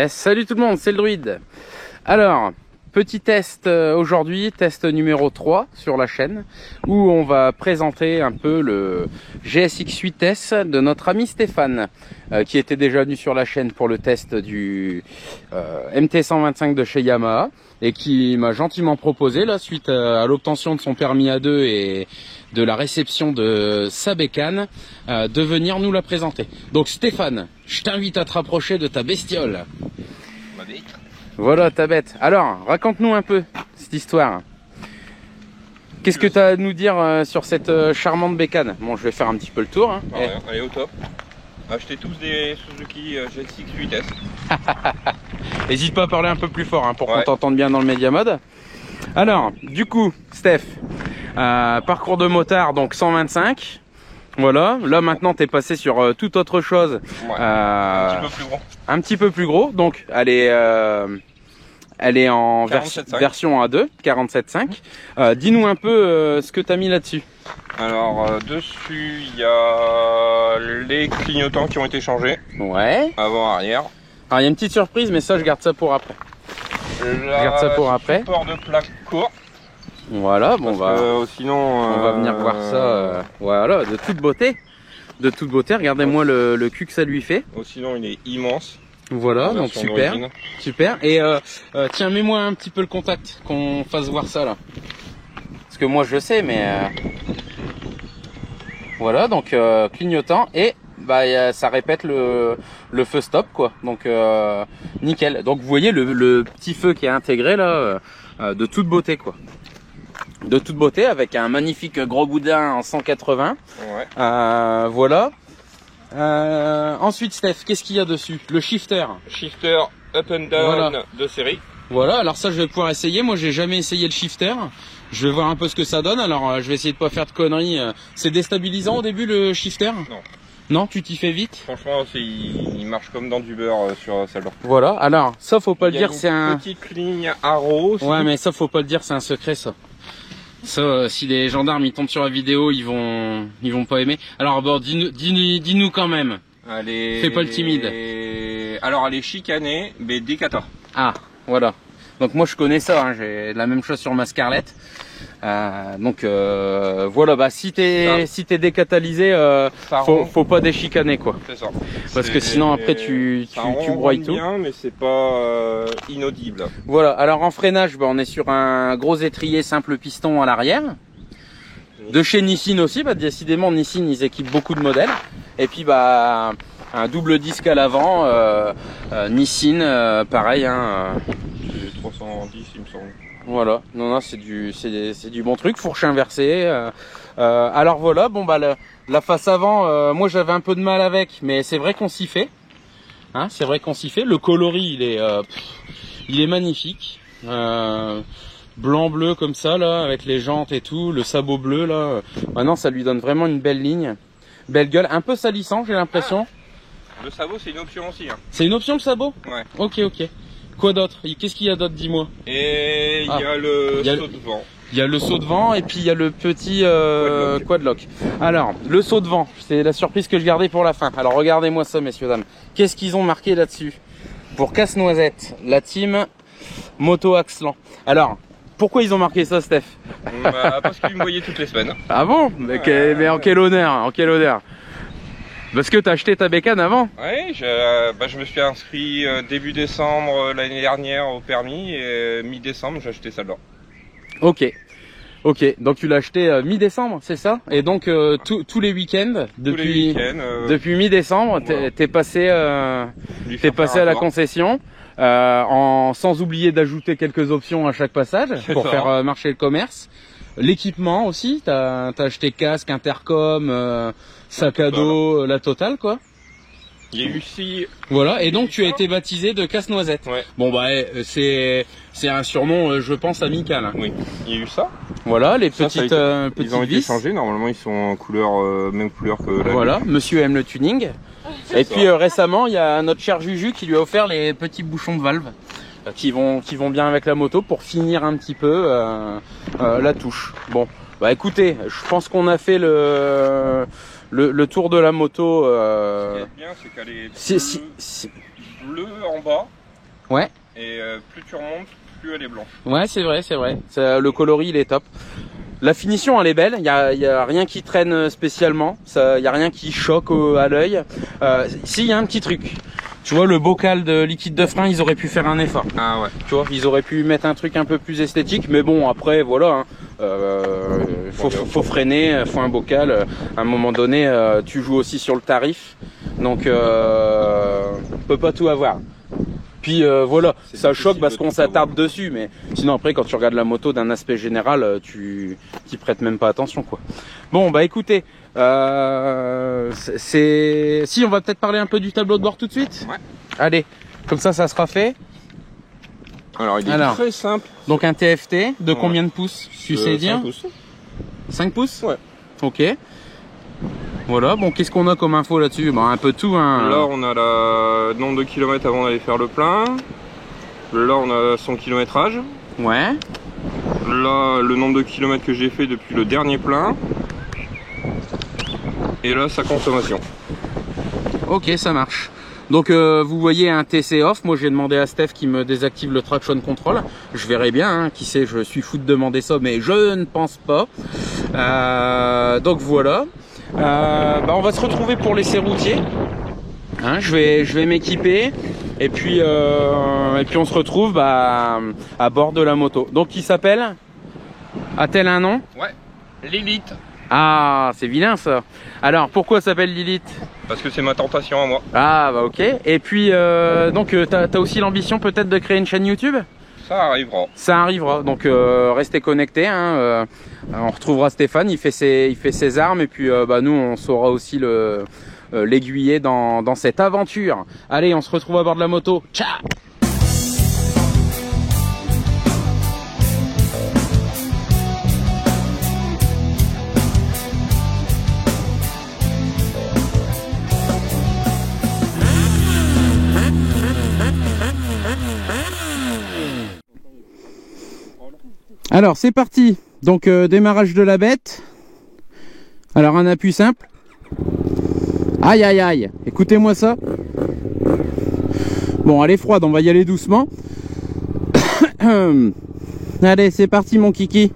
Salut tout le monde, c'est le druide. Alors, petit test aujourd'hui, test numéro 3 sur la chaîne, où on va présenter un peu le GSX-8S de notre ami Stéphane, qui était déjà venu sur la chaîne pour le test du MT125 de chez Yamaha, et qui m'a gentiment proposé, là, suite à l'obtention de son permis A2 et de la réception de sa bécane, de venir nous la présenter. Donc Stéphane, je t'invite à te rapprocher de ta bestiole. Ma bête. Voilà ta bête. Alors, raconte-nous un peu cette histoire. Qu'est-ce que tu as à nous dire sur cette charmante bécane? Bon, je vais faire un petit peu le tour. Hein. Ouais, elle est au top. Achetez tous des Suzuki GSX-8S. N'hésite pas à parler un peu plus fort hein, pour qu'on t'entende bien dans le média mode. Alors, du coup, Steph, parcours de motard, donc 125. Voilà, là maintenant tu es passé sur toute autre chose. Ouais, un petit peu plus gros. Un petit peu plus gros, donc elle est en version A2, 47.5. Dis-nous un peu ce que tu as mis là-dessus. Alors, dessus, il y a les clignotants qui ont été changés. Ouais. Avant, arrière. Alors, il y a une petite surprise, mais ça, je garde ça pour après. Je garde ça pour après. Support de plaque court. Voilà, bon, sinon, on va venir voir ça. Voilà, de toute beauté. De toute beauté, regardez-moi le cul que ça lui fait. Sinon, il est immense. Voilà, donc super. Super. Et tiens, mets-moi un petit peu le contact, qu'on fasse voir ça là. Parce que moi, je sais, mais. Voilà, donc clignotant et ça répète le feu stop quoi. Donc nickel. Donc vous voyez le petit feu qui est intégré là, de toute beauté quoi. De toute beauté avec un magnifique gros boudin en 180. Ouais. Voilà. Ensuite Steph, qu'est-ce qu'il y a dessus? Le shifter. Shifter up and down de série. Voilà, alors ça je vais pouvoir essayer. Moi j'ai jamais essayé le shifter. Je vais voir un peu ce que ça donne. Alors je vais essayer de pas faire de conneries. C'est déstabilisant au début le shifter? Non. Non, tu t'y fais vite? Franchement, il marche comme dans du beurre sur celle-là. Voilà, alors ça faut pas le dire, c'est un... petite ligne arrow. Ouais, mais ça faut pas le dire, c'est un secret ça. Ça, si les gendarmes ils tombent sur la vidéo, ils vont pas aimer. Alors bon, dis-nous quand même. Fais pas le timide. Alors elle est chicanée, mais D14. Ah, voilà. Donc moi je connais ça, hein. J'ai la même chose sur ma Scarlett. Voilà, si t'es décatalysé, faut pas déchicaner quoi. C'est ça. Parce que sinon après tu broyes tout. Bien, mais c'est pas inaudible. Voilà. Alors en freinage, on est sur un gros étrier simple piston à l'arrière. De chez Nissin aussi, décidément Nissin ils équipent beaucoup de modèles. Et puis un double disque à l'avant, Nissin, pareil. 310 il me semble. Voilà, non c'est du bon truc, fourche inversée. Alors voilà, la face avant, moi j'avais un peu de mal avec, mais c'est vrai qu'on s'y fait. Hein, c'est vrai qu'on s'y fait. Le coloris il est magnifique. Blanc-bleu comme ça là, avec les jantes et tout, le sabot bleu là. Maintenant ça lui donne vraiment une belle ligne, belle gueule, un peu salissant j'ai l'impression. Le sabot c'est une option aussi. Hein. C'est une option le sabot? Ouais. Ok. Quoi d'autre? Qu'est-ce qu'il y a d'autre, dis-moi? Et il y a le saut de vent. Il y a le saut de vent et puis il y a le petit quadlock. Alors, le saut de vent, c'est la surprise que je gardais pour la fin. Alors regardez-moi ça, messieurs, dames. Qu'est-ce qu'ils ont marqué là-dessus? Pour Casse-Noisette, la team Moto Axelan. Alors, pourquoi ils ont marqué ça, Steph? Parce qu'ils me voyaient toutes les semaines. Ah bon? Mais en quel honneur, en quel honneur. Parce que t'as acheté ta bécane avant? Oui, je me suis inscrit début décembre l'année dernière au permis et mi-décembre j'ai acheté celle-là. Ok, ok. Donc tu l'as acheté mi-décembre, c'est ça? Et donc tous les week-ends depuis mi-décembre, t'es passé à la concession, sans oublier d'ajouter quelques options à chaque passage pour faire marcher le commerce. L'équipement aussi, t'as acheté casque, intercom, sac à dos, la totale quoi. Il y a eu ici. Voilà, et donc tu as été baptisé de Casse-Noisette. Ouais. Bon bah c'est un surnom je pense amical. Hein. Oui, il y a eu ça. Voilà, les petites ils ont été changés, normalement ils sont en couleur même couleur que la Voilà, monsieur aime le tuning. Et puis récemment, il y a notre cher Juju qui lui a offert les petits bouchons de valve qui vont bien avec la moto pour finir un petit peu la touche. Bon, bah écoutez, je pense qu'on a fait le tour de la moto. Ce qui est bien, c'est qu'elle est bleue en bas. Ouais. Et plus tu remontes, plus elle est blanche. Ouais, c'est vrai, c'est vrai. Le coloris, il est top. La finition, elle est belle. Il y a rien qui traîne spécialement. Il y a rien qui choque à l'œil. Si, il y a un petit truc. Tu vois, le bocal de liquide de frein, ils auraient pu faire un effort. Ah ouais. Tu vois, ils auraient pu mettre un truc un peu plus esthétique, mais bon, après, voilà. Faut freiner, faut un bocal. À un moment donné, tu joues aussi sur le tarif, donc on peut pas tout avoir. Puis voilà, ça choque parce qu'on s'attarde dessus, mais sinon après, quand tu regardes la moto d'un aspect général, tu t'y prêtes même pas attention, quoi. Bon, bah écoutez. Si on va peut-être parler un peu du tableau de bord tout de suite. Ouais. Allez, comme ça sera fait. Alors il est très simple. Donc un TFT de combien de pouces? Tu sais dire? 5 pouces. 5 pouces? Ouais. Ok. Voilà, bon qu'est-ce qu'on a comme info là-dessus? Bon, un peu tout hein. Là on a le nombre de kilomètres avant d'aller faire le plein. Là on a son kilométrage. Ouais. Là le nombre de kilomètres que j'ai fait depuis le dernier plein. Et là sa consommation. Ok, ça marche. Donc vous voyez un TC off. Moi j'ai demandé à Steph qui me désactive le traction control. Je verrai bien, hein, qui sait, je suis fou de demander ça, mais je ne pense pas. Donc voilà. On va se retrouver pour l'essai routier. Hein, je vais m'équiper et puis on se retrouve à bord de la moto. Donc qui s'appelle? A-t-elle un nom? Ouais, Lilith. Ah, c'est vilain ça. Alors pourquoi ça s'appelle Lilith? Parce que c'est ma tentation à moi. Ah bah ok. Et puis donc t'as aussi l'ambition peut-être de créer une chaîne YouTube? Ça arrivera. Ça arrivera. Donc restez connectés. Hein, on retrouvera Stéphane. Il fait ses armes et puis nous on saura aussi l'aiguiller dans cette aventure. Allez, on se retrouve à bord de la moto. Ciao. Alors c'est parti, donc démarrage de la bête. Alors un appui simple. Aïe aïe aïe, écoutez-moi ça. Bon, elle est froide, on va y aller doucement. Allez, c'est parti mon kiki.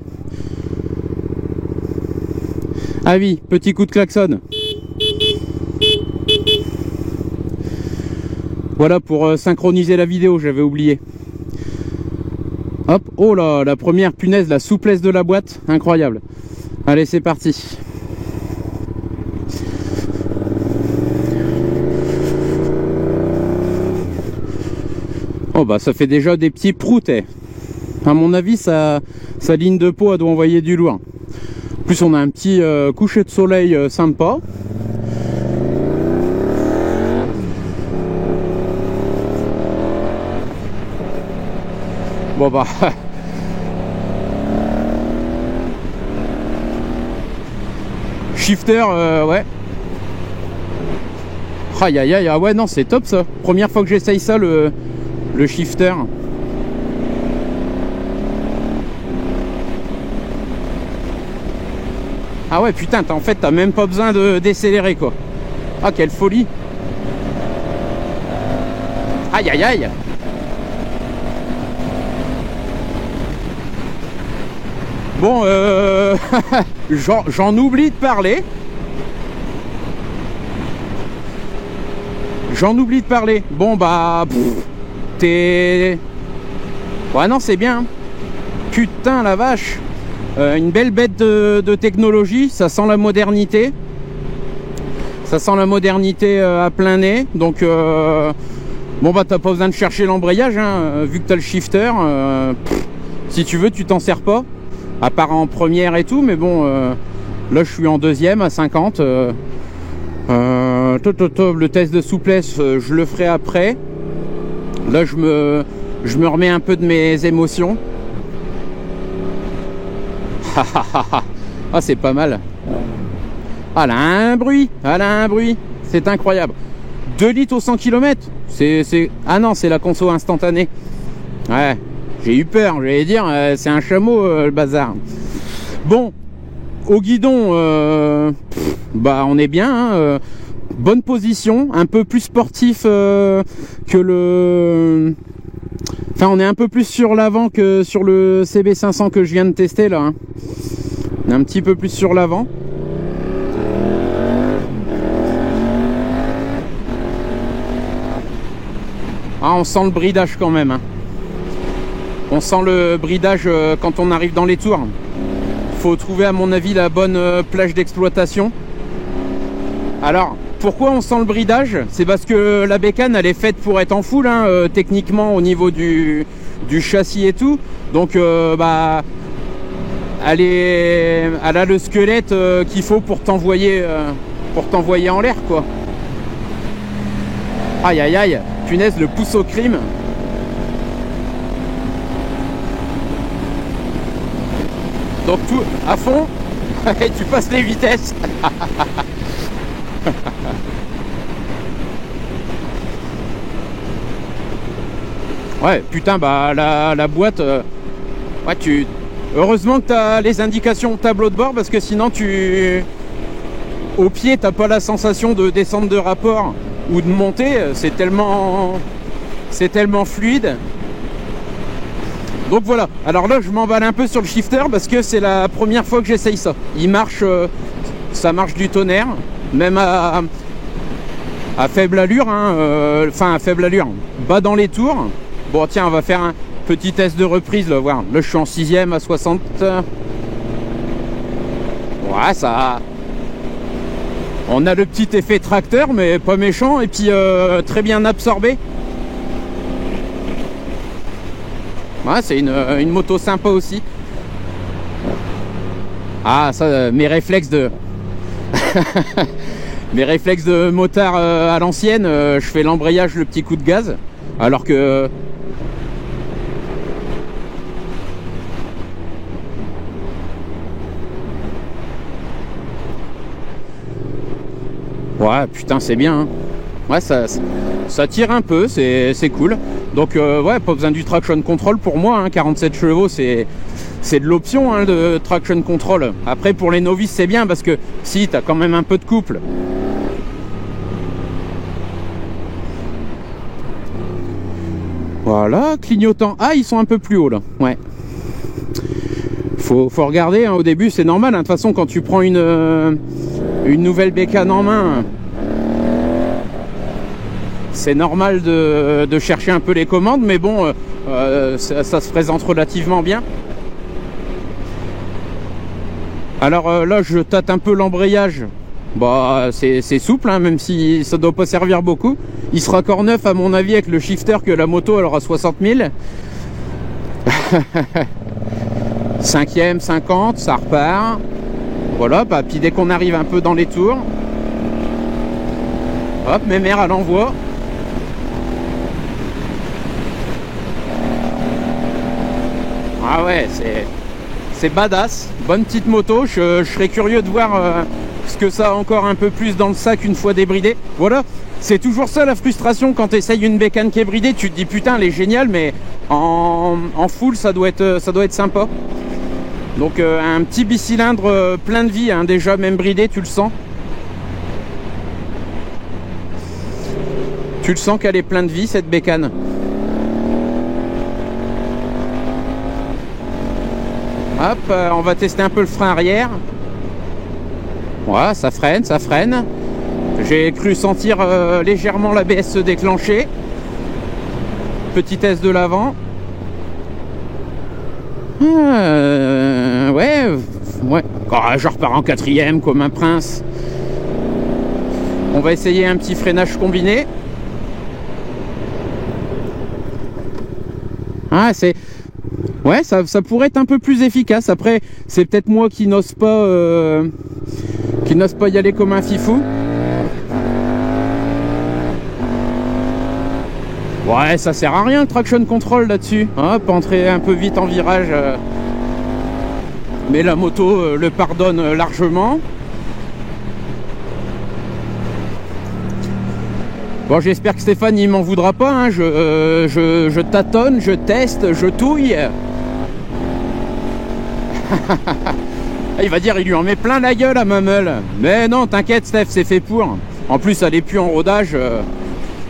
Ah oui, petit coup de klaxon. Voilà pour synchroniser la vidéo, j'avais oublié. Hop, oh là, la première punaise, la souplesse de la boîte, incroyable. Allez, c'est parti. Oh bah ça fait déjà des petits proutes. À mon avis, sa ligne de peau, elle doit envoyer du lourd. En plus, on a un petit coucher de soleil sympa. Bon bah shifter ouais. Aïe aïe aïe, ah ouais non c'est top ça. Première fois que j'essaye ça le shifter. Ah ouais, putain, en fait, t'as même pas besoin de décélérer, quoi. Ah, quelle folie. Aïe, aïe, aïe. Bon, j'en oublie de parler. Bon, bah, t'es... Ouais, non, c'est bien. Putain, la vache. Une belle bête de technologie. Ça sent la modernité. Ça sent la modernité à plein nez. Donc, bon, bah, t'as pas besoin de chercher l'embrayage, hein, vu que t'as le shifter. Si tu veux, tu t'en sers pas. À part en première et tout. Mais bon, là, je suis en deuxième à 50. Le test de souplesse, je le ferai après. Là, je me remets un peu de mes émotions. Ah, c'est pas mal. Ah, elle a un bruit. C'est incroyable. 2 litres au 100 km. Ah non, c'est la conso instantanée. Ouais, j'ai eu peur. J'allais dire, c'est un chameau, le bazar. Bon, au guidon, bah, on est bien, hein, bonne position, un peu plus sportif que le... Enfin, on est un peu plus sur l'avant que sur le CB500 que je viens de tester là, hein. On est un petit peu plus sur l'avant. Ah, on sent le bridage quand même, hein. On sent le bridage quand on arrive dans les tours. Faut trouver à mon avis la bonne plage d'exploitation. Alors, pourquoi on sent le bridage? C'est parce que la bécane, elle est faite pour être en full, hein, techniquement, au niveau du châssis et tout. Donc, bah, elle a le squelette qu'il faut pour t'envoyer en l'air, quoi. Aïe, aïe, aïe. Punaise, le pouce au crime. Donc, tout à fond. Et tu passes les vitesses. Ouais, putain, bah la boîte, ouais, heureusement que t'as les indications au tableau de bord, parce que sinon au pied t'as pas la sensation de descendre de rapport ou de monter. C'est tellement fluide. Donc voilà. Alors là, je m'emballe un peu sur le shifter parce que c'est la première fois que j'essaye ça. Il marche, ça marche du tonnerre, même à faible allure, hein, enfin à faible allure, bas dans les tours. Bon, tiens, on va faire un petit test de reprise, là, voir. Là, je suis en 6ème à 60. Ouais, ça... On a le petit effet tracteur, mais pas méchant, et puis très bien absorbé. Ouais, c'est une moto sympa aussi. Ah, ça, mes réflexes de... mes réflexes de motard à l'ancienne, je fais l'embrayage, le petit coup de gaz, alors que... Ouais, putain, c'est bien, hein. Ouais, ça tire un peu, c'est cool. Donc, ouais, pas besoin du traction control pour moi, hein. 47 chevaux, c'est de l'option, hein, de traction control. Après, pour les novices, c'est bien parce que si, t'as quand même un peu de couple. Voilà, clignotant. Ah, ils sont un peu plus hauts, là. Ouais. Faut regarder, hein, au début, c'est normal, hein. De toute façon, quand tu prends une nouvelle bécane en main, c'est normal de chercher un peu les commandes, mais bon, ça se présente relativement bien. Alors là, je tâte un peu l'embrayage. Bah, c'est souple, hein, même si ça doit pas servir beaucoup. Il sera encore neuf, à mon avis, avec le shifter, que la moto, elle aura 60 000. 5ème, 50, ça repart. Voilà, bah, puis dès qu'on arrive un peu dans les tours, hop, mémère à l'envoi. Ah ouais, c'est badass, bonne petite moto. Je serais curieux de voir ce que ça a encore un peu plus dans le sac une fois débridé. Voilà, c'est toujours ça la frustration quand tu essayes une bécane qui est bridée. Tu te dis putain, elle est géniale, mais en full ça doit être sympa. Donc un petit bicylindre plein de vie, hein, déjà même bridé, tu le sens. Tu le sens qu'elle est pleine de vie cette bécane. Hop, on va tester un peu le frein arrière. Voilà, ça freine, ça freine. J'ai cru sentir légèrement l'ABS se déclencher. Petit test de l'avant. Ouais. Oh, je repars en quatrième comme un prince. On va essayer un petit freinage combiné. Ah, ouais, ça pourrait être un peu plus efficace. Après, c'est peut-être moi qui n'ose pas y aller comme un fifou. Ouais, ça sert à rien le traction control là-dessus. Hop, entrer un peu vite en virage. Mais la moto le pardonne largement. Bon, j'espère que Stéphane il m'en voudra pas, hein. Je tâtonne, je teste, je touille. Il va dire il lui en met plein la gueule à ma meule. Mais non, t'inquiète Steph, c'est fait pour. En plus, elle est plus en rodage.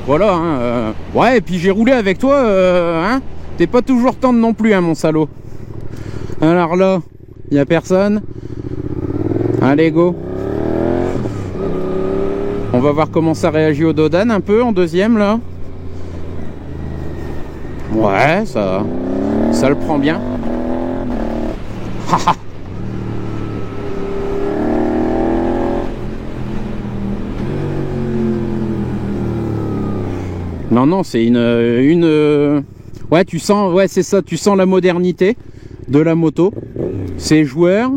Voilà, hein. Ouais, et puis j'ai roulé avec toi, hein. T'es pas toujours tendre non plus, hein, mon salaud. Alors là, il y a personne. Allez, go. On va voir comment ça réagit au Dodan un peu en deuxième là. Ouais, ça le prend bien. Non, c'est une... Ouais, tu sens, ouais, c'est ça, tu sens la modernité de la moto. C'est joueur.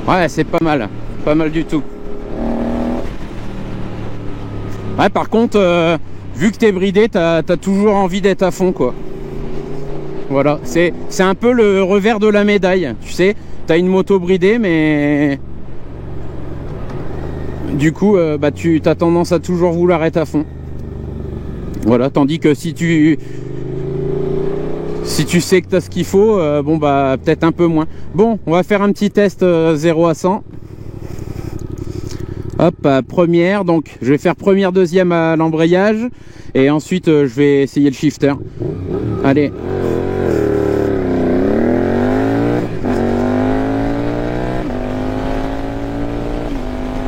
Ouais, c'est pas mal du tout. Ouais, par contre, vu que t'es bridé, t'as toujours envie d'être à fond, quoi. Voilà, c'est un peu le revers de la médaille. Tu sais, t'as une moto bridée, mais du coup, bah, tu as tendance à toujours vouloir être à fond. Voilà, tandis que si tu sais que tu as ce qu'il faut, bon bah peut-être un peu moins. Bon, on va faire un petit test 0 à 100. Hop, première, donc je vais faire première, deuxième à l'embrayage et ensuite je vais essayer le shifter. Allez.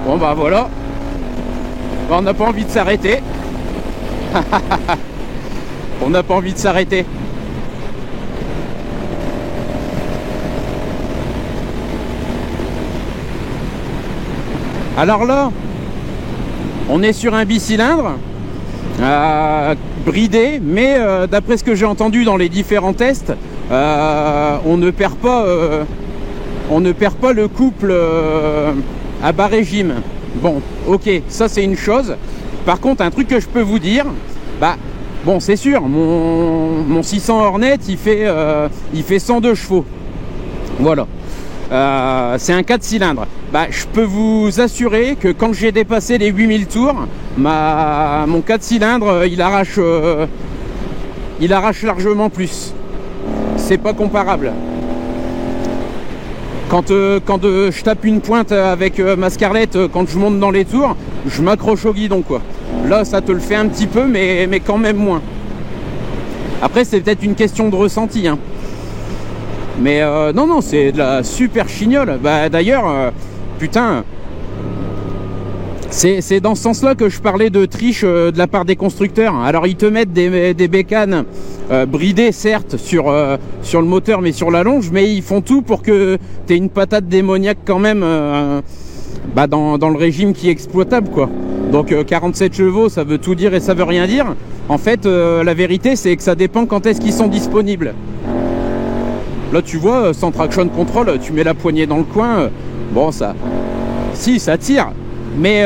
Bon bah voilà. On n'a pas envie de s'arrêter. On n'a pas envie de s'arrêter. Alors là, on est sur un bicylindre bridé, mais d'après ce que j'ai entendu dans les différents tests, on ne perd pas le couple à bas régime. Bon, ok, ça c'est une chose. Par contre, un truc que je peux vous dire, bah bon, c'est sûr, mon 600 Hornet, il fait 102 chevaux. Voilà. C'est un 4 cylindres. Bah, je peux vous assurer que quand j'ai dépassé les 8000 tours, mon 4 cylindres, il arrache largement plus. C'est pas comparable. Quand je tape une pointe avec ma Scarlett, quand je monte dans les tours, je m'accroche au guidon, quoi. Là, ça te le fait un petit peu, mais quand même moins. Après, c'est peut-être une question de ressenti, hein. Mais non, c'est de la super chignole. Bah, d'ailleurs, putain, c'est dans ce sens-là que je parlais de triche de la part des constructeurs. Alors, ils te mettent des bécanes bridées, certes, sur le moteur, mais sur la longe, mais ils font tout pour que tu aies une patate démoniaque quand même dans le régime qui est exploitable, quoi. Donc, 47 chevaux, ça veut tout dire et ça veut rien dire. En fait, la vérité, c'est que ça dépend quand est-ce qu'ils sont disponibles. Là, tu vois, sans traction control, tu mets la poignée dans le coin. Bon, ça tire. Mais,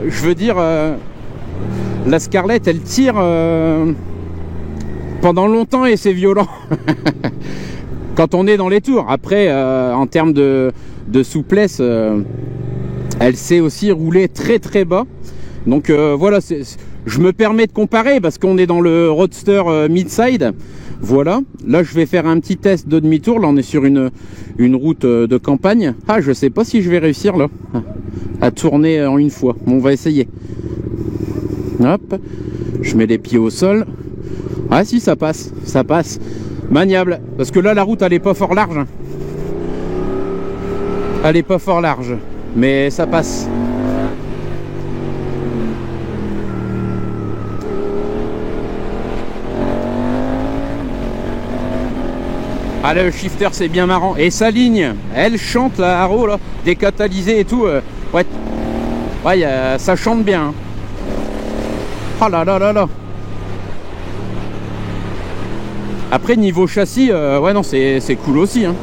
je veux dire, la Scarlett, elle tire pendant longtemps et c'est violent. Quand on est dans les tours. Après, en termes de souplesse, Elle sait aussi rouler très très bas. Donc voilà, je me permets de comparer parce qu'on est dans le Roadster Midside. Voilà, là je vais faire un petit test de demi-tour. Là on est sur une route de campagne. Ah, je sais pas si je vais réussir là à tourner en une fois. Bon, on va essayer. Hop, je mets les pieds au sol. Ah si, ça passe, ça passe. Maniable, parce que là la route elle est pas fort large. Elle est pas fort large, mais ça passe. Ah, le shifter c'est bien marrant. Et sa ligne, elle chante la Haro là, décatalysée et tout. Ouais, ouais, ça chante bien. Oh là là là là. Après niveau châssis, ouais non, c'est cool aussi. Hein.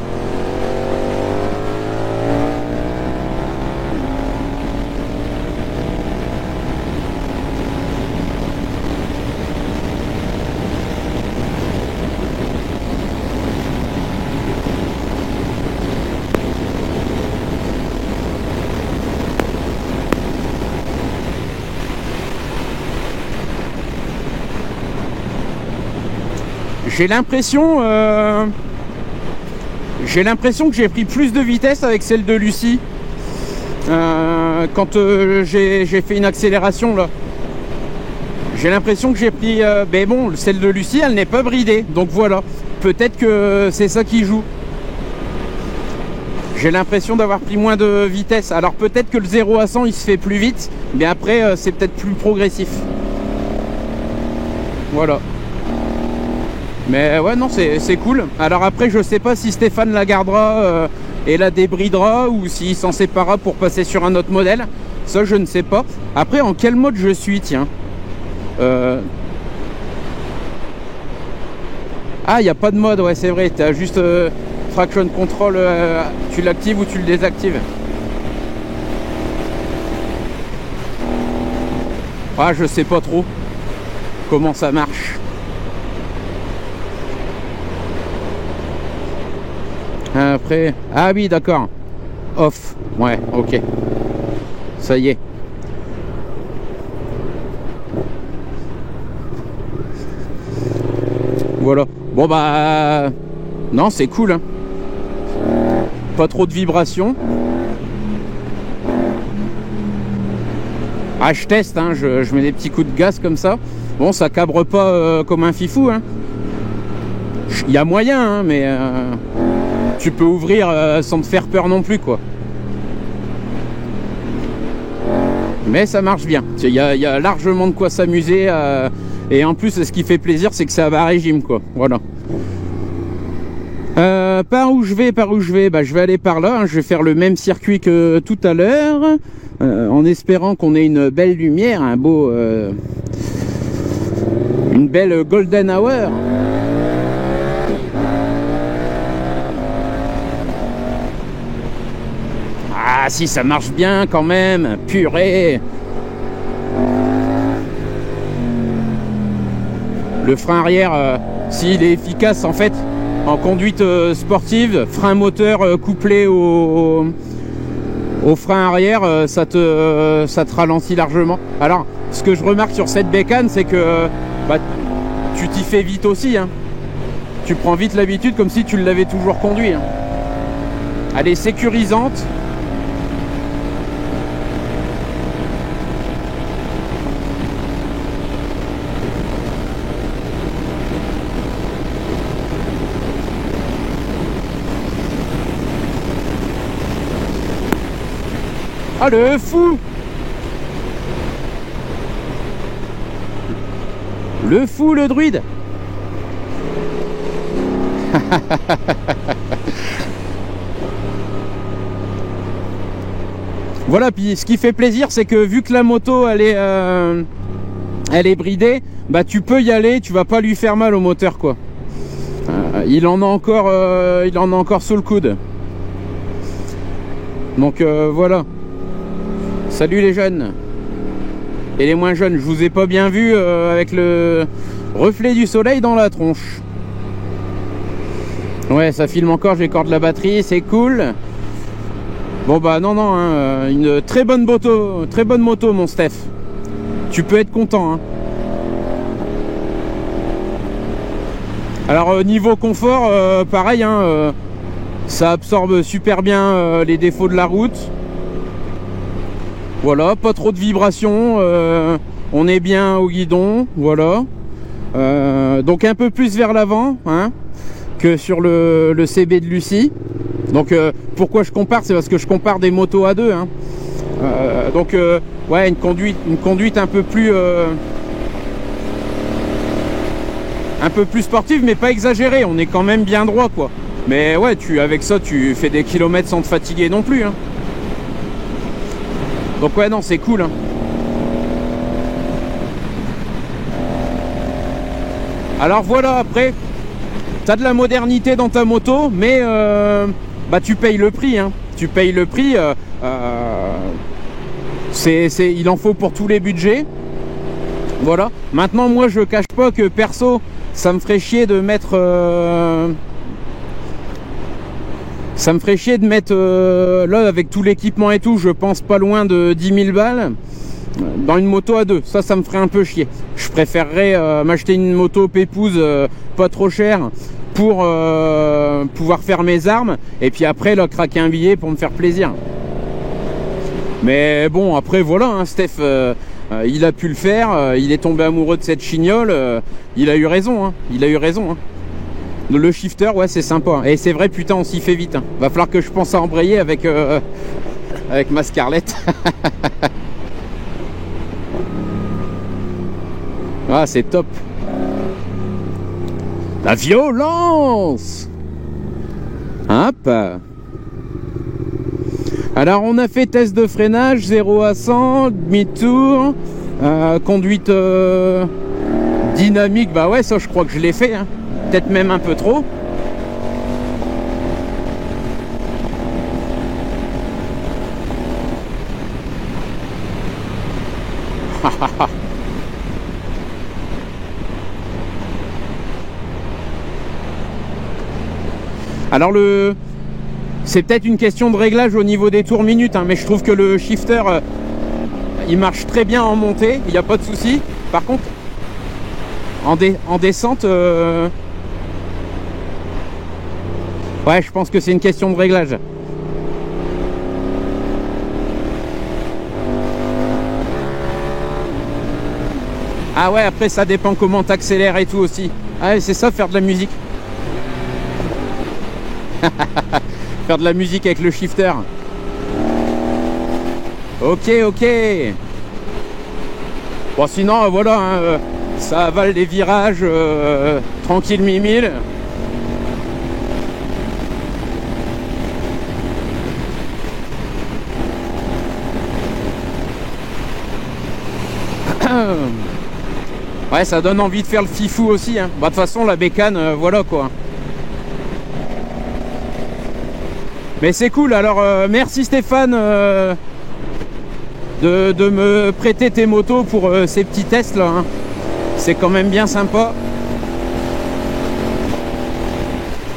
J'ai l'impression que j'ai pris plus de vitesse avec celle de Lucie quand j'ai fait une accélération là. J'ai l'impression que j'ai pris mais bon, celle de Lucie elle n'est pas bridée, donc voilà, peut-être que c'est ça qui joue. J'ai l'impression d'avoir pris moins de vitesse. Alors peut-être que le 0 à 100 il se fait plus vite, mais après c'est peut-être plus progressif. Voilà. Mais ouais non, c'est cool. Alors après je sais pas si Stéphane la gardera et la débridera ou s'il s'en séparera pour passer sur un autre modèle. Ça je ne sais pas. Après en quel mode je suis, tiens. Ah, il n'y a pas de mode, ouais c'est vrai. Tu as juste traction control, tu l'actives ou tu le désactives. Ah, je sais pas trop comment ça marche. Après, ah oui d'accord, off, ouais ok, ça y est. Voilà, bon bah non c'est cool hein. Pas trop de vibrations. Ah je teste hein, je mets des petits coups de gaz comme ça. Bon ça cabre pas comme un fifou hein. Il y a moyen hein, mais tu peux ouvrir sans te faire peur non plus quoi. Mais ça marche bien. Il y a largement de quoi s'amuser. Et en plus ce qui fait plaisir c'est que c'est à bas régime quoi. Voilà. Par où je vais bah, je vais aller par là hein. Je vais faire le même circuit que tout à l'heure. En espérant qu'on ait une belle lumière. Un beau une belle golden hour. Ah si ça marche bien quand même, purée. Le frein arrière, s'il est efficace en fait, en conduite sportive, frein moteur couplé au frein arrière, ça te ralentit largement. Alors, ce que je remarque sur cette bécane, c'est que bah, tu t'y fais vite aussi. Hein. Tu prends vite l'habitude comme si tu l'avais toujours conduit. Hein. Elle est sécurisante. Ah le fou! Le fou, le druide! Voilà, puis ce qui fait plaisir, c'est que vu que la moto elle est bridée, bah tu peux y aller, tu vas pas lui faire mal au moteur quoi. Il en a encore sous le coude. Donc voilà. Salut les jeunes et les moins jeunes, je vous ai pas bien vu avec le reflet du soleil dans la tronche. Ouais, ça filme encore, j'ai encore de la batterie, c'est cool. Bon bah non non, hein, une très bonne moto mon Steph. Tu peux être content. Hein. Alors niveau confort, pareil, hein, ça absorbe super bien les défauts de la route. Voilà, pas trop de vibrations, on est bien au guidon, voilà. Donc un peu plus vers l'avant, hein, que sur le CB de Lucie. Donc pourquoi je compare, c'est parce que je compare des motos à deux. Hein. Donc ouais, une conduite un peu plus sportive, mais pas exagérée. On est quand même bien droit, quoi. Mais ouais, avec ça, tu fais des kilomètres sans te fatiguer non plus. Hein. Donc ouais, non, c'est cool. Hein. Alors voilà, après, t'as de la modernité dans ta moto, mais bah tu payes le prix. Hein. Tu payes le prix. Il en faut pour tous les budgets. Voilà. Maintenant, moi, je cache pas que perso, ça me ferait chier de mettre. Ça me ferait chier de mettre là avec tout l'équipement et tout, je pense pas loin de 10 000 balles dans une moto à deux. Ça me ferait un peu chier. Je préférerais m'acheter une moto pépouse pas trop chère pour pouvoir faire mes armes et puis après là craquer un billet pour me faire plaisir. Mais bon, après voilà, hein, Steph, il a pu le faire, il est tombé amoureux de cette chignole, il a eu raison, hein, il a eu raison. Hein. Le shifter, ouais, c'est sympa. Et c'est vrai, putain, on s'y fait vite. Hein. Va falloir que je pense à embrayer avec ma Scarlett. Ah, c'est top. La violence. Hop. Alors, on a fait test de freinage, 0 à 100, demi-tour, conduite dynamique. Bah ouais, ça, je crois que je l'ai fait. Hein. Peut-être même un peu trop. Alors c'est peut-être une question de réglage au niveau des tours minutes, hein, mais je trouve que le shifter il marche très bien en montée, il n'y a pas de souci. Par contre en descente ouais, je pense que c'est une question de réglage. Ah ouais, après ça dépend comment t'accélères et tout aussi. Ah ouais, c'est ça, faire de la musique. Faire de la musique avec le shifter. Ok. Bon sinon voilà, hein, ça avale les virages tranquille mimile. Ouais, ça donne envie de faire le fifou aussi. Hein. Bah, de toute façon, la bécane, voilà quoi. Mais c'est cool. Alors, merci Stéphane de me prêter tes motos pour ces petits tests là. Hein. C'est quand même bien sympa.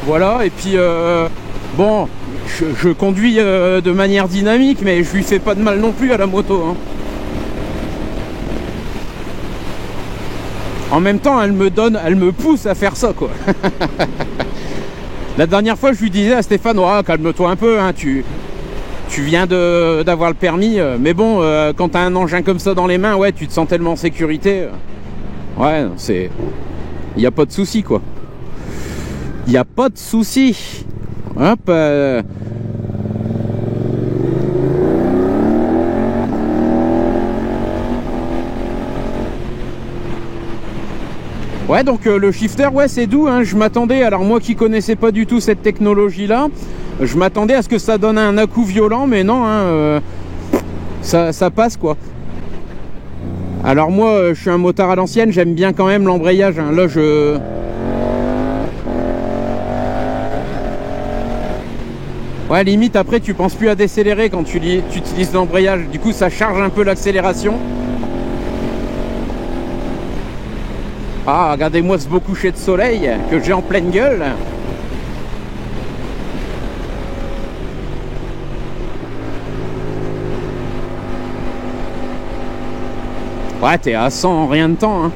Voilà. Et puis, bon, je conduis de manière dynamique, mais je lui fais pas de mal non plus à la moto. Hein. En même temps, elle me pousse à faire ça, quoi. La dernière fois, je lui disais à Stéphane, oh, calme-toi un peu, hein, tu viens d'avoir le permis, mais bon, quand t'as un engin comme ça dans les mains, ouais, tu te sens tellement en sécurité. Ouais, il n'y a pas de souci, quoi. Il n'y a pas de souci. Hop. Ouais, donc le shifter, ouais, c'est doux, hein. Je m'attendais, alors moi qui connaissais pas du tout cette technologie là, je m'attendais à ce que ça donne un à-coup violent, mais non, hein, ça passe quoi. Alors moi je suis un motard à l'ancienne, j'aime bien quand même l'embrayage, hein. Là ouais, limite après tu penses plus à décélérer quand tu utilises l'embrayage, du coup ça charge un peu l'accélération. Ah, regardez-moi ce beau coucher de soleil que j'ai en pleine gueule. Ouais, t'es à 100 en rien de temps, hein.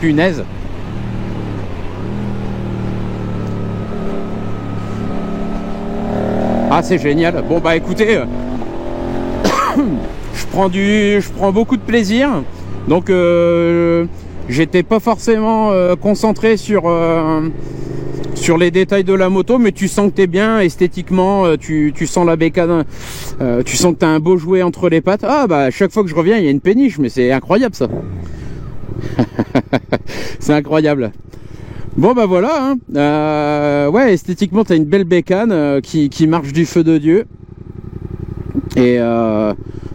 Punaise. Ah, c'est génial. Bon bah écoutez, je prends beaucoup de plaisir. Donc j'étais pas forcément concentré sur les détails de la moto, mais tu sens que t'es bien esthétiquement, tu sens la bécane, tu sens que t'as un beau jouet entre les pattes. Ah bah à chaque fois que je reviens il y a une péniche, mais c'est incroyable ça. C'est incroyable. Bon bah voilà, hein. Ouais, esthétiquement t'as une belle bécane qui marche du feu de Dieu. Et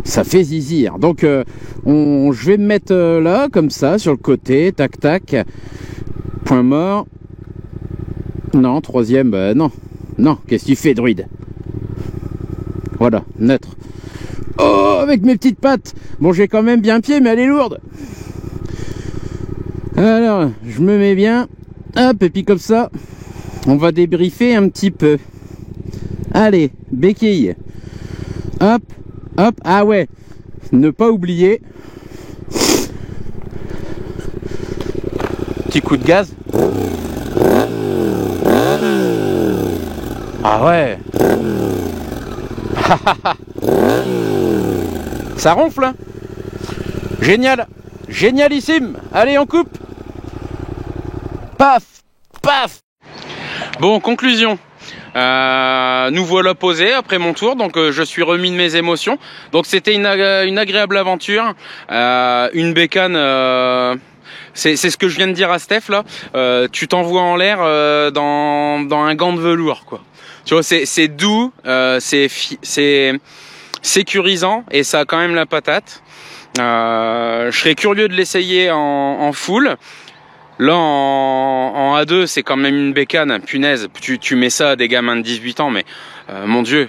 ça fait zizir. Donc je vais me mettre là, comme ça, sur le côté, tac tac. Point mort. Non, troisième, bah non. Non, qu'est-ce que tu fais, druide? Voilà, neutre. Oh, avec mes petites pattes. Bon, j'ai quand même bien pied, mais elle est lourde. Alors, je me mets bien. Hop, et puis comme ça, on va débriefer un petit peu. Allez, béquille. Hop, hop, ah ouais. Ne pas oublier. Petit coup de gaz. Ah ouais. Ça ronfle, hein. Génial. Génialissime. Allez, on coupe. Paf, paf. Bon, conclusion. Nous voilà posés après mon tour, donc je suis remis de mes émotions. Donc c'était une agréable aventure, une bécane. C'est ce que je viens de dire à Steph là. Tu t'envoies en l'air dans un gant de velours, quoi. Tu vois, c'est doux, c'est sécurisant et ça a quand même la patate. Je serais curieux de l'essayer en full. Là, en A2, c'est quand même une bécane, punaise. Tu mets ça à des gamins de 18 ans, mais mon Dieu,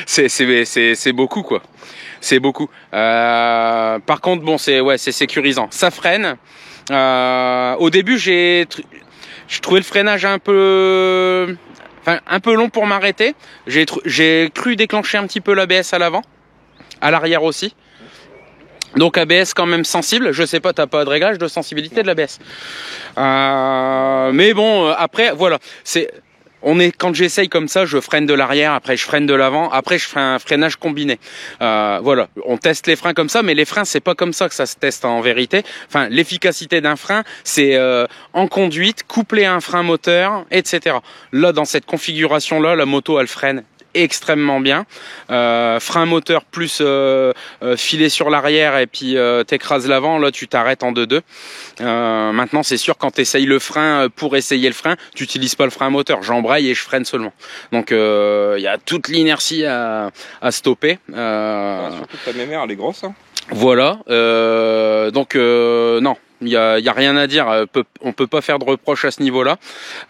c'est beaucoup, quoi. C'est beaucoup. Par contre, bon, c'est sécurisant. Ça freine. Au début, je trouvais le freinage un peu long pour m'arrêter. J'ai cru déclencher un petit peu l'ABS à l'avant, à l'arrière aussi. Donc ABS quand même sensible, je sais pas, t'as pas de réglage de sensibilité de l'ABS. Mais bon, après, voilà, quand j'essaye comme ça, je freine de l'arrière, après je freine de l'avant, après je fais un freinage combiné. Voilà, on teste les freins comme ça, mais les freins c'est pas comme ça que ça se teste en vérité. Enfin, l'efficacité d'un frein, c'est en conduite, couplé à un frein moteur, etc. Là, dans cette configuration-là, la moto elle freine extrêmement bien. Frein moteur plus filet sur l'arrière et puis t'écrases l'avant, là tu t'arrêtes en 2-2. Maintenant c'est sûr, quand tu essayes le frein pour essayer le frein, tu n'utilises pas le frein moteur, j'embraye et je freine seulement. Donc il y a toute l'inertie à stopper. Surtout que ta mémère elle est grosse, hein. Voilà, donc non. Il y a rien à dire, on peut pas faire de reproche à ce niveau-là.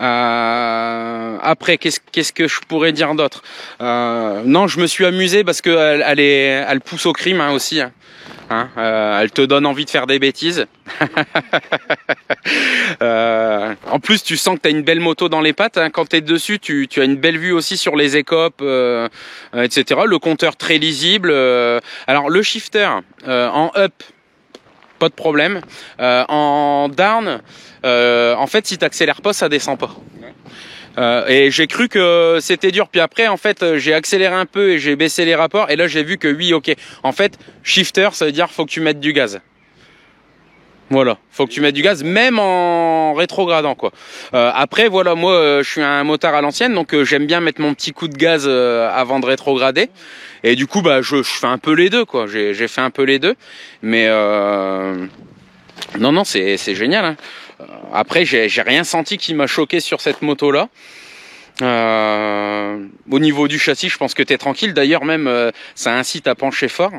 Après, qu'est-ce que je pourrais dire d'autre? Non, je me suis amusé parce que elle pousse au crime, hein, aussi. Hein, elle te donne envie de faire des bêtises. En plus, tu sens que tu as une belle moto dans les pattes, hein. Quand tu es dessus, tu as une belle vue aussi sur les écopes, etc. Le compteur très lisible. Alors, le shifter en up, pas de problème. En down, en fait, si t'accélères pas, ça descend pas. Et j'ai cru que c'était dur. Puis après, en fait, j'ai accéléré un peu et j'ai baissé les rapports. Et là, j'ai vu que oui, ok. En fait, shifter, ça veut dire faut que tu mettes du gaz. Voilà, faut que tu mettes du gaz, même en rétrogradant, quoi. Après, voilà, moi, je suis un motard à l'ancienne, donc j'aime bien mettre mon petit coup de gaz avant de rétrograder. Et du coup, bah, je fais un peu les deux, quoi. J'ai fait un peu les deux, mais non, c'est génial, hein. Après, j'ai rien senti qui m'a choqué sur cette moto-là. Au niveau du châssis, je pense que t'es tranquille. D'ailleurs, même, ça incite à pencher fort.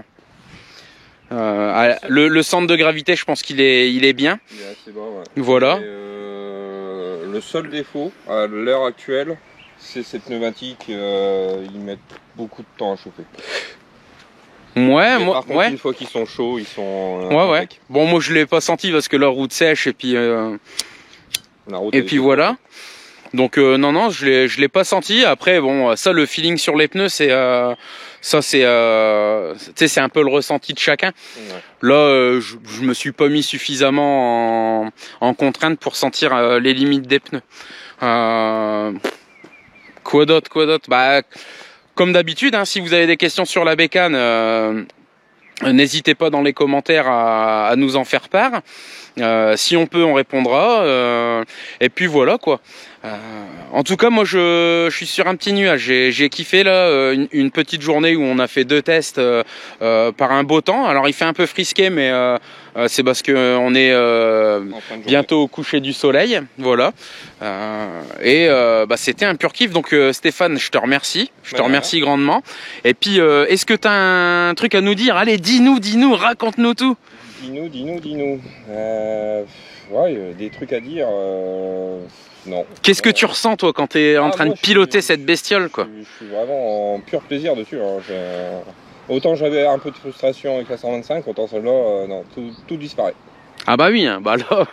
Le centre de gravité, je pense qu'il est bien. Il est assez bas, ouais. Voilà. Et, le seul défaut à l'heure actuelle, c'est cette pneumatique. Ils mettent beaucoup de temps à chauffer. Ouais, mais moi, par contre, ouais. Une fois qu'ils sont chauds, ils sont. Ouais. Bon, moi je l'ai pas senti parce que la route sèche et puis La route et puis voilà. Donc non non, je l'ai pas senti. Après bon, ça le feeling sur les pneus c'est ça c'est tu sais c'est un peu le ressenti de chacun. Ouais. Là je me suis pas mis suffisamment en contrainte pour sentir les limites des pneus. Quoi d'autre Bah comme d'habitude hein, si vous avez des questions sur la bécane n'hésitez pas dans les commentaires à nous en faire part. Si on peut, on répondra. Et puis voilà quoi. En tout cas, moi je suis sur un petit nuage. J'ai kiffé là une petite journée où on a fait 2 tests par un beau temps. Alors il fait un peu frisqué, mais c'est parce que on est bientôt au coucher du soleil. Voilà. Bah, c'était un pur kiff. Donc Stéphane, je te remercie. Je te remercie grandement. Et puis, est-ce que tu as un truc à nous dire? Allez, dis-nous, raconte-nous tout. Dis-nous. Ouais, des trucs à dire. Non. Qu'est-ce que tu ressens toi quand tu es en train de piloter cette bestiole quoi? Je suis vraiment en pur plaisir dessus. Hein. Autant j'avais un peu de frustration avec la 125, autant celle-là, non, tout disparaît. Ah bah oui, hein, bah là,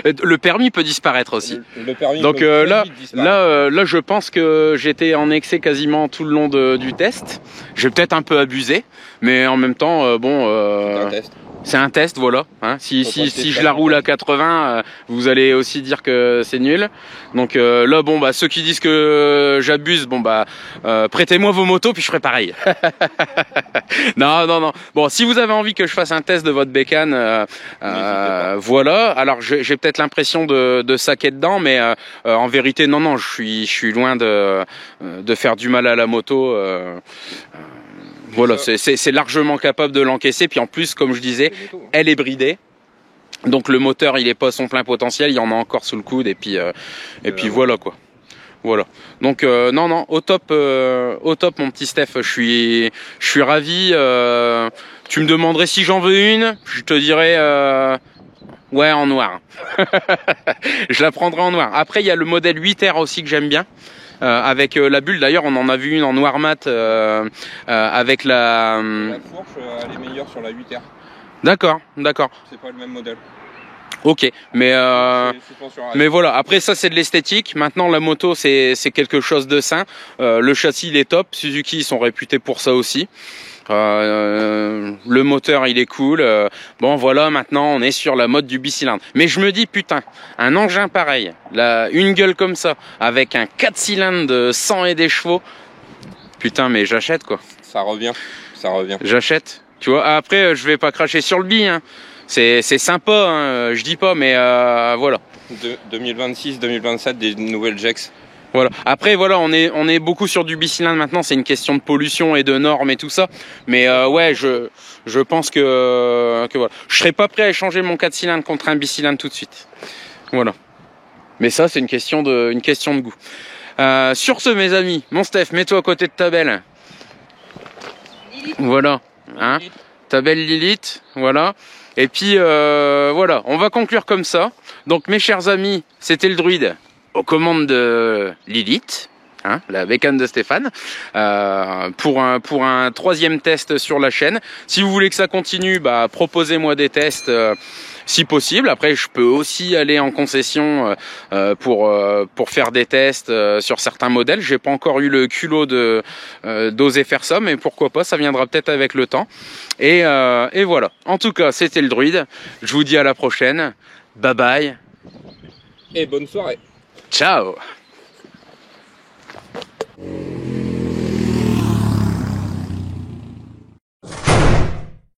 le permis peut disparaître aussi. Le permis donc peut là, je pense que j'étais en excès quasiment tout le long du test. J'ai peut-être un peu abusé, mais en même temps, bon. C'est un test. C'est un test, voilà. Hein. Si je la roule à 80, vous allez aussi dire que c'est nul. Donc là, bon, bah ceux qui disent que j'abuse, bon bah prêtez-moi vos motos puis je ferai pareil. non. Bon, si vous avez envie que je fasse un test de votre bécane, voilà. Alors j'ai peut-être l'impression de saquer dedans, mais en vérité, non, je suis loin de faire du mal à la moto. Voilà, c'est largement capable de l'encaisser. Puis en plus, comme je disais, elle est bridée. Donc le moteur, il est pas à son plein potentiel. Il y en a encore sous le coude. Et puis voilà quoi. Voilà. Donc non, au top, mon petit Steph. Je suis ravi. Tu me demanderais si j'en veux une. Je te dirais. Ouais, en noir. Je la prendrai en noir. Après, il y a le modèle 8R aussi que j'aime bien. Avec la bulle, d'ailleurs on en a vu une en noir mat avec la fourche, elle est meilleure sur la 8R. D'accord. C'est pas le même modèle. Ok, mais voilà, après ça c'est de l'esthétique. Maintenant la moto c'est quelque chose de sain. Le châssis il est top, Suzuki ils sont réputés pour ça aussi. Le moteur il est cool. Bon voilà, maintenant on est sur la mode du bicylindre. Mais je me dis putain, un engin pareil, une gueule comme ça, avec un 4 cylindres de 100 et des chevaux, putain mais j'achète quoi. Ça revient. J'achète. Tu vois, après je vais pas cracher sur le bi, hein. C'est sympa, hein, je dis pas, mais voilà. 2026-2027 des nouvelles JEX. Voilà. Après voilà, on est beaucoup sur du bicylindre maintenant, c'est une question de pollution et de normes et tout ça. Mais ouais, je pense que voilà. Je serais pas prêt à échanger mon 4 cylindres contre un bicylindre tout de suite. Voilà. Mais ça c'est une question de goût. Sur ce mes amis, mon Steph, mets-toi à côté de ta belle. Voilà, hein, ta belle Lilith, voilà. Et puis voilà, on va conclure comme ça. Donc mes chers amis, c'était le druide aux commandes de Lilith, hein, la bécane de Stéphane, pour un 3e test sur la chaîne. Si vous voulez que ça continue, bah proposez-moi des tests si possible. Après, je peux aussi aller en concession pour faire des tests sur certains modèles. J'ai pas encore eu le culot d'oser faire ça, mais pourquoi pas, ça viendra peut-être avec le temps. Et voilà. En tout cas, c'était le druide. Je vous dis à la prochaine. Bye bye. Et bonne soirée. Ciao.